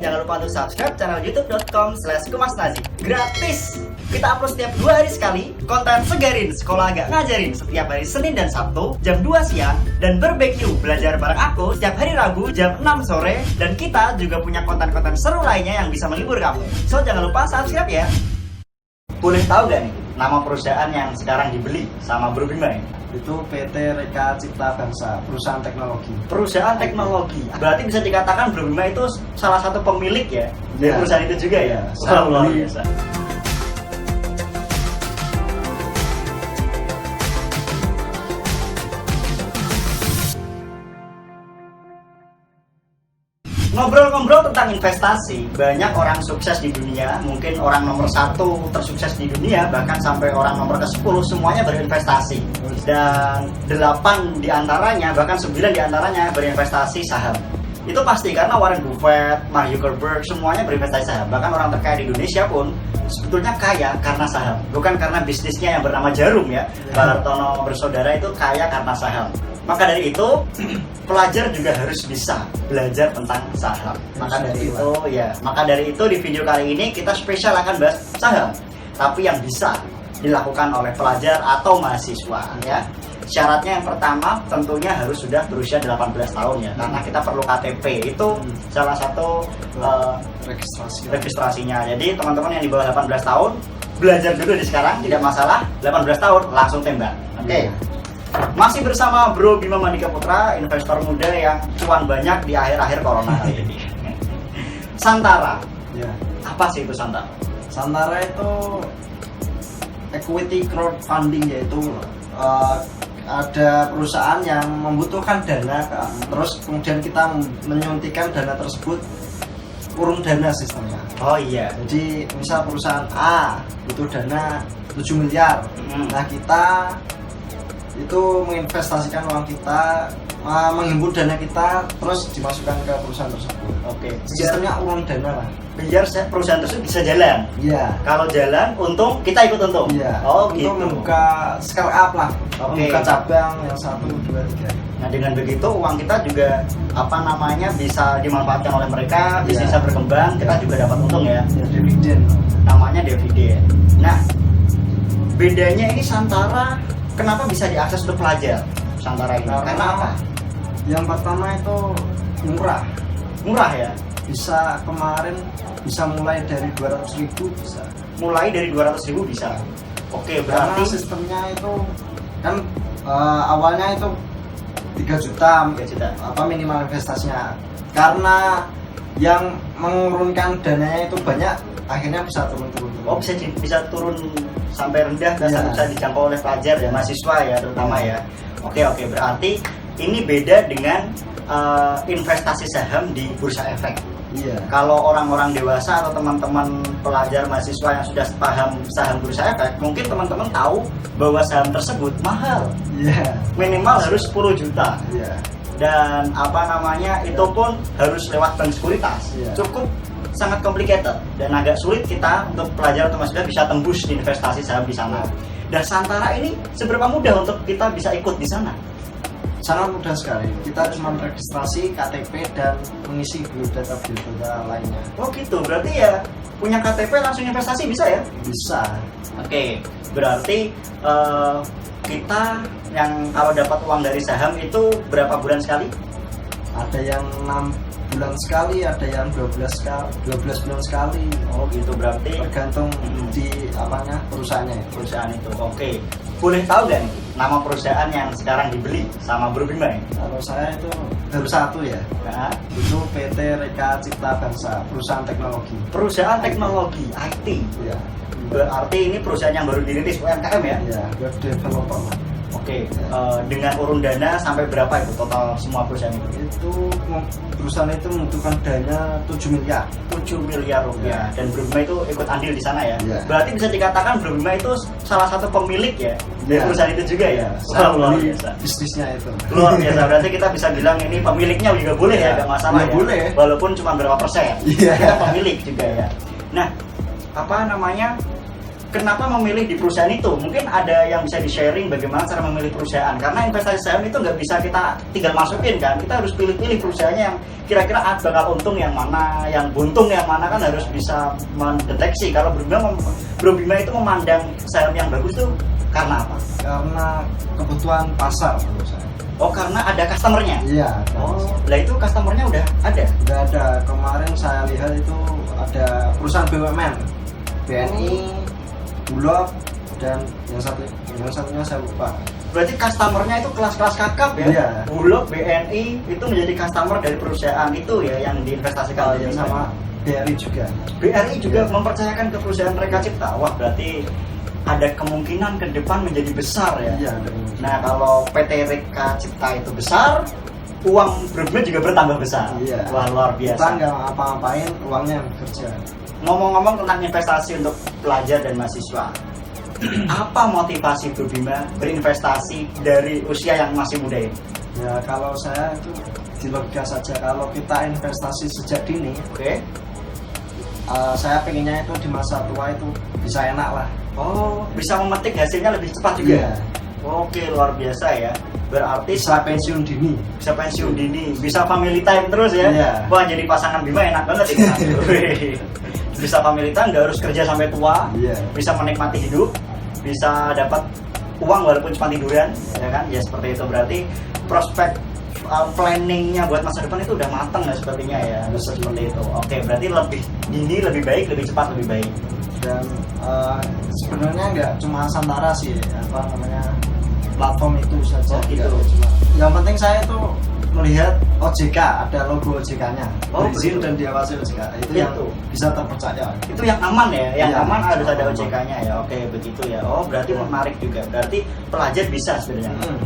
jangan lupa untuk subscribe channel youtube.com/kumasnazi. Gratis! Kita upload setiap 2 hari sekali, konten segarin, sekolah agak ngajarin setiap hari Senin dan Sabtu jam 2 siang, dan barbecue belajar bareng aku setiap hari Rabu jam 6 sore, dan kita juga punya konten-konten seru lainnya yang bisa menghibur kamu. So jangan lupa subscribe ya. Boleh tahu gak nih nama perusahaan yang sekarang dibeli sama Bro Bima ini? Itu PT Reka Cipta Bangsa, perusahaan teknologi. Perusahaan teknologi. Berarti bisa dikatakan Bro Bima itu salah satu pemilik ya dari perusahaan itu juga ya. Luar biasa. Ngobrol-ngobrol tentang investasi, banyak orang sukses di dunia, mungkin orang nomor 1 tersukses di dunia, bahkan sampai orang nomor ke-10 semuanya berinvestasi. Dan 8 diantaranya, bahkan 9 diantaranya berinvestasi saham. Itu pasti karena Warren Buffett, Mark Zuckerberg, semuanya berinvestasi saham. Bahkan orang terkaya di Indonesia pun sebetulnya kaya karena saham, bukan karena bisnisnya yang bernama Jarum ya. Pak Hartono bersaudara itu kaya karena saham. Maka dari itu pelajar juga harus bisa belajar tentang saham. Maka dari itu di video kali ini kita spesial akan bahas saham, tapi yang bisa dilakukan oleh pelajar atau mahasiswa ya. Syaratnya yang pertama tentunya harus sudah berusia 18 tahun ya, karena kita perlu KTP, itu salah satu registrasinya. Jadi teman-teman yang di bawah 18 tahun belajar dulu di sekarang, tidak masalah. 18 tahun langsung tembak. Oke. Masih bersama Bro Bima Mandika Putra, investor muda yang cuan banyak di akhir-akhir corona kali ini. Santara. Ya. Apa sih itu Santara? Santara itu equity crowdfunding, yaitu ada perusahaan yang membutuhkan dana, terus kemudian kita menyuntikkan dana tersebut, urun dana sistemnya. Oh iya. Jadi misal perusahaan A butuh dana 7 miliar. Nah, kita itu menginvestasikan uang kita, menghimpun dana kita, terus dimasukkan ke perusahaan tersebut. Oke. Sistemnya urun dana lah. Biar perusahaan tersebut bisa jalan. Iya. Kalau jalan, untung kita ikut untung. Iya. Oh untuk gitu. membuka scale up lah. Membuka cabang yang 1, 2, 3. Nah dengan begitu uang kita juga bisa dimanfaatkan oleh mereka, bisnis bisa berkembang, kita juga dapat untung ya. Ya, dividen. Namanya dividen. Nah bedanya ini Santara, kenapa bisa diakses untuk pelajar Santara ini? Karena apa? Yang pertama itu murah. Murah ya? Bisa kemarin bisa mulai dari 200.000 bisa. Mulai dari 200.000 bisa. Oke, Karena berarti sistemnya itu kan awalnya itu 3 juta, minimal investasinya. Karena yang mengurunkan dananya itu banyak, akhirnya bisa turun-turun. Oh, bisa turun sampai rendah, bisa dijangkau oleh pelajar ya, mahasiswa ya terutama ya. Oke, berarti ini beda dengan investasi saham di bursa efek. Iya. Kalau orang-orang dewasa atau teman-teman pelajar mahasiswa yang sudah paham saham bursa efek, mungkin teman-teman tahu bahwa saham tersebut mahal. Iya. Minimal harus 10 juta. Iya. Dan itu pun harus lewat bank sekuritas. Iya. Cukup sangat complicated dan agak sulit kita untuk pelajar atau mahasiswa bisa tembus di investasi saham di sana. Dan Santara ini seberapa mudah untuk kita bisa ikut di sana? Sangat mudah sekali. Kita cuma registrasi KTP dan mengisi biodata lainnya. Oh gitu, berarti ya punya KTP langsung investasi bisa ya? Bisa. Oke, berarti kita yang kalau dapat uang dari saham itu berapa bulan sekali? Ada yang 6 bulan sekali, ada yang 12 bulan sekali. Oh gitu, berarti tergantung di perusahaannya. Perusahaan itu. Oke. Boleh tahu gak nih nama perusahaan yang sekarang dibeli sama Bro Bima ini? Kalau saya itu baru 1 ya. Nah, itu PT Reka Cipta Bangsa, perusahaan teknologi. Perusahaan teknologi IT. Ya. Berarti ini perusahaan yang baru dirintis, UMKM ya? Ya, web developer. Oke, dengan urun dana sampai berapa itu total semua perusahaan itu? Itu perusahaan itu membutuhkan dana 7 miliar. 7 miliar rupiah. Dan Bro Bima itu ikut andil di sana ya? Berarti bisa dikatakan Bro Bima itu salah satu pemilik ya dari perusahaan itu juga ya? Luar biasa. Bisnisnya itu. Luar biasa. Berarti kita bisa bilang ini pemiliknya juga boleh ya, nggak masalah ya? Boleh. Walaupun cuma berapa persen, kita pemilik juga ya. Nah, kenapa memilih di perusahaan itu? Mungkin ada yang bisa di-sharing bagaimana cara memilih perusahaan. Karena investasi saham itu nggak bisa kita tinggal masukin kan. Kita harus pilih-pilih perusahaannya yang kira-kira bakal untung yang mana, yang buntung yang mana, kan harus bisa mendeteksi. Kalau Bro Bima itu memandang saham yang bagus tuh karena apa? Karena kebutuhan pasar menurut saya. Oh, karena ada customernya? Iya. Oh, lah itu customernya udah ada? Udah ada. Kemarin saya lihat itu ada perusahaan BUMN, BNI, Bulog, dan yang satunya saya lupa. Berarti customernya itu kelas-kelas kakap ya? Iya. Bulog, BNI itu menjadi customer dari perusahaan itu ya yang diinvestasikan Ya, sama BRI juga. BRI juga Iya. mempercayakan ke perusahaan mereka cipta. Wah, berarti ada kemungkinan ke depan menjadi besar ya? Iya. Nah, kalau PT Reka Cipta itu besar, uang Bro Bima juga bertambah besar. Iya. Wah, luar Kita biasa. nggak apa-apain, uangnya bekerja. Ngomong-ngomong tentang investasi untuk pelajar dan mahasiswa, apa motivasi Bro Bima berinvestasi dari usia yang masih muda ini? Ya kalau saya itu di logika saja, kalau kita investasi sejak dini, Oke. saya pengennya itu di masa tua itu bisa enak lah. Oh, bisa memetik hasilnya lebih cepat juga. Iya. Oke, luar biasa ya. Berarti Bisa pensiun dini. bisa pensiun dini, bisa family time terus ya. Iya. Wah, jadi pasangan Bima enak banget ini. Mas. Wih. Bisa family time, nggak harus kerja sampai tua. Iya. Bisa menikmati hidup, bisa dapat uang walaupun cuma tiduran, ya kan? Ya seperti itu. Berarti prospek planningnya buat masa depan itu udah matang ya sepertinya ya. Seperti itu. Oke, berarti lebih dini, lebih baik, lebih cepat, lebih baik. Dan sebenarnya nggak cuma Santara sih, apa namanya, platform itu saja. Oh, gitu. Nggak cuma. Yang penting saya itu melihat OJK, ada logo OJK-nya, Oh, berizin begitu. dan diawasi OJK. Itu yang Itu. bisa terpercaya. Itu yang aman ya, yang Iya, aman harus ada aman. OJK-nya ya. Oke, begitu ya. Oh, berarti Iya. menarik juga. Berarti pelajar bisa sebenarnya. Hmm.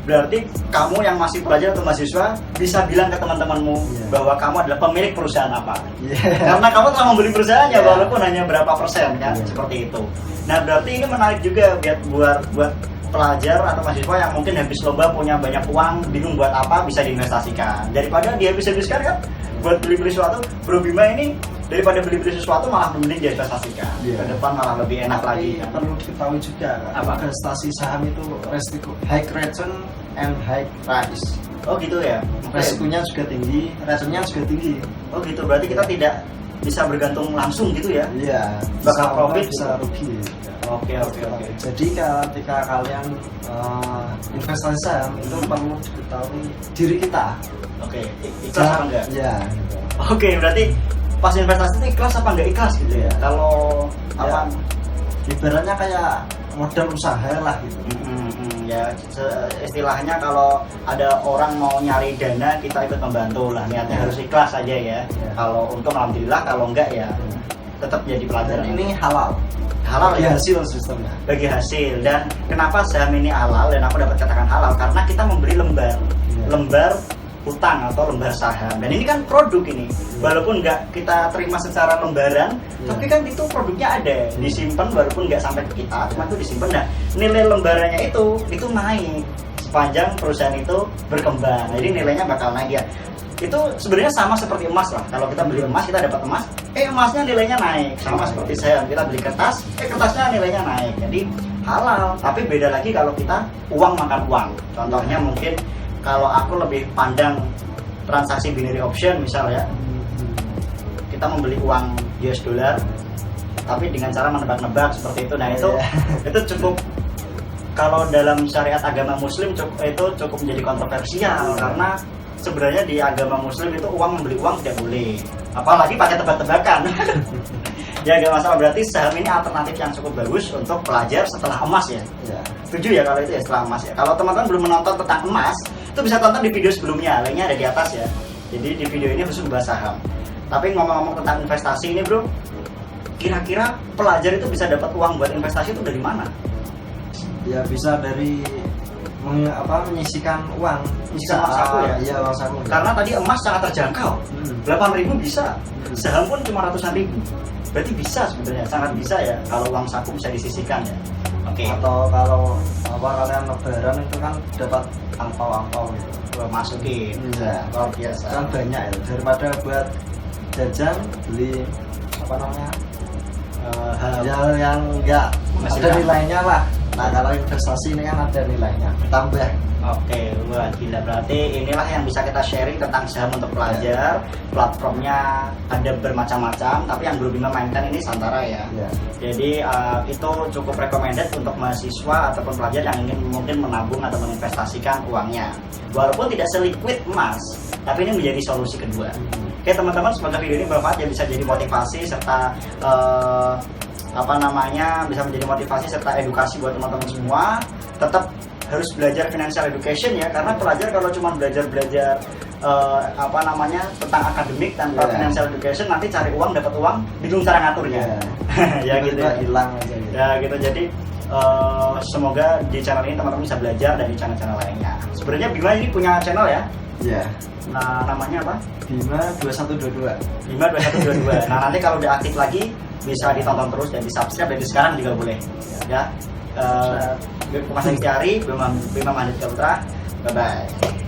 Berarti kamu yang masih pelajar atau mahasiswa bisa bilang ke teman-temanmu Iya. bahwa kamu adalah pemilik perusahaan apa. Iya. Karena kamu telah membeli perusahaannya Iya. walaupun hanya berapa persen kan, Iya. seperti itu. Nah, berarti ini menarik juga buat pelajar atau mahasiswa yang mungkin habis lomba punya banyak uang, bingung buat apa, bisa diinvestasikan. Daripada dihabis-habiskan kan buat beli-beli sesuatu, Bro Bima ini daripada beli-beli sesuatu malah mending diinvestasikan. Iya. Ke depan malah lebih enak lagi kan. Perlu diketahui juga, Apa? investasi saham itu resiko high return and high price. Oh gitu ya. Oke. Resikonya juga tinggi, returnnya juga tinggi. Oh gitu, berarti kita tidak bisa bergantung langsung gitu ya. Iya. Bakal bisa profit bisa gitu. rugi. Oke. Jadi ketika kalian investasi saham itu perlu diketahui diri kita. Oke, ikhlas apa enggak? Iya. Gitu. Oke, berarti pas investasi itu ikhlas apa enggak ikhlas gitu ya? Iya. Kalau Ya. apa? Ibaratnya kayak modal usaha lah gitu. Ya istilahnya kalau ada orang mau nyari dana kita ikut membantu lah, niatnya Iya. harus ikhlas aja ya. Iya. Kalau untung alhamdulillah, kalau enggak ya tetap jadi Dan pelajaran. ini halal. halal Bagi ya, hasil sistemnya. bagi hasil. Dan kenapa saham ini halal dan aku dapat katakan halal karena kita memberi lembar Iya. lembar hutang atau lembar saham, dan ini kan produk ini walaupun nggak kita terima secara lembaran, Iya. tapi kan itu produknya ada disimpan walaupun nggak sampai ke kita, cuma itu disimpan. Nah, nilai lembarannya itu naik sepanjang perusahaan itu berkembang, jadi nilainya bakal naik ya. Itu sebenarnya sama seperti emas lah, kalau kita beli emas kita dapat emas, emasnya nilainya naik, sama seperti saham, kita beli kertas, kertasnya nilainya naik. Jadi halal, tapi beda lagi kalau kita uang makan uang. Contohnya mungkin kalau aku lebih pandang transaksi binary option misal ya, kita membeli uang US dollar tapi dengan cara menebak-nebak seperti itu. Nah itu itu cukup, kalau dalam syariat agama muslim itu cukup menjadi kontroversial karena sebenarnya di agama muslim itu uang membeli uang tidak boleh, apalagi pakai tebak-tebakan. Ya gak masalah, berarti saham ini alternatif yang cukup bagus untuk pelajar setelah emas ya. Ya. Setuju ya kalau itu ya, setelah emas ya. Kalau teman-teman belum menonton tentang emas, itu bisa tonton di video sebelumnya, linknya ada di atas ya. Jadi di video ini khusus membahas saham. Tapi ngomong-ngomong tentang investasi ini bro, kira-kira pelajar itu bisa dapat uang buat investasi itu dari mana? Ya bisa dari menyisikan uang. Menyisikan uang saku ya? Iya, uang saku. Karena tadi emas sangat terjangkau, 8.000 bisa, saham pun cuma ratusan ribu. Berarti bisa sebenarnya, sangat bisa ya kalau uang saku bisa disisihkan ya. Oke. Atau kalau kalian lebaran itu kan dapat angpau gitu. Masukin. Iya. Luar biasa. Kan banyak ya, daripada buat jajan beli hal yang enggak Masih ada kurang. nilainya lah. Nah kalau investasi ini kan ada nilainya, tambah. Oke, wah gila, berarti inilah yang bisa kita sharing tentang saham untuk pelajar. Platformnya ada bermacam-macam, tapi yang belum Bima mainkan ini Santara ya. Ya. Jadi itu cukup recommended untuk mahasiswa ataupun pelajar yang ingin mungkin menabung atau menginvestasikan uangnya. Walaupun tidak seliquid emas, tapi ini menjadi solusi kedua. Oke teman-teman, semoga video ini bermanfaat ya, bisa jadi motivasi serta bisa menjadi motivasi serta edukasi buat teman-teman semua. Tetap harus belajar financial education ya, karena pelajar kalau cuma belajar tentang akademik tanpa financial education, nanti cari uang, dapat uang, bingung cara ngaturnya. Ya gitu ya. Hilang aja gitu. Ya gitu, jadi semoga di channel ini teman-teman bisa belajar dan di channel-channel lainnya. Sebenarnya Bima ini punya channel ya. Iya. Nah, namanya apa? Bima 2122. Bima 2122. Nah, nanti kalau udah aktif lagi bisa ditonton terus dan di-subscribe, dari sekarang juga boleh. Ya. Mas Cari, Bima Mandit Putra. Bye bye.